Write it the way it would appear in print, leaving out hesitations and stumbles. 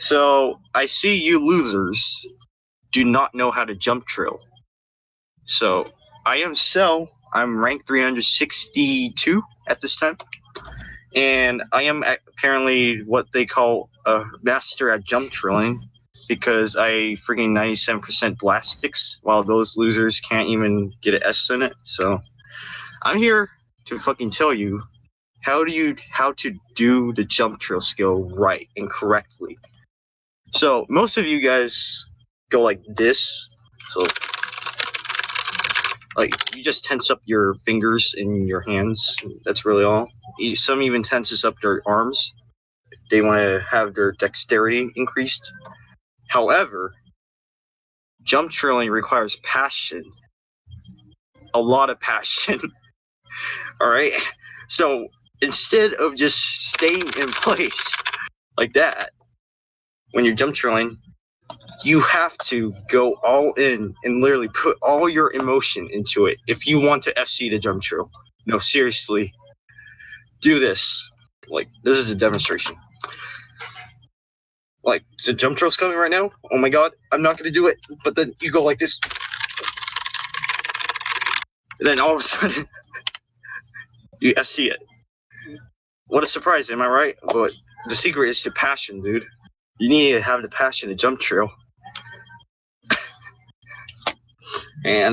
So I see you losers do not know how to jump trill. So I am Cell. I'm ranked 362 at this time. And I am apparently what they call a master at jump trilling because I freaking 97% blastics while those losers can't even get an S in it. So I'm here to fucking tell you how to do the jump trill skill right and correctly. So most of you guys go like this. So like you just tense up your fingers in your hands. That's really all. Some even tenses up their arms. They want to have their dexterity increased. However, jump trilling requires passion. A lot of passion. All right. So instead of just staying in place like that, when you're jump trilling, you have to go all in and literally put all your emotion into it if you want to FC the jump trill. No, seriously. Do this. Like, this is a demonstration. Like, the jump trill's coming right now. Oh my god, I'm not going to do it. But then you go like this. And then all of a sudden, you FC it. What a surprise, am I right? But the secret is to passion, dude. You need to have the passion to jump trill. And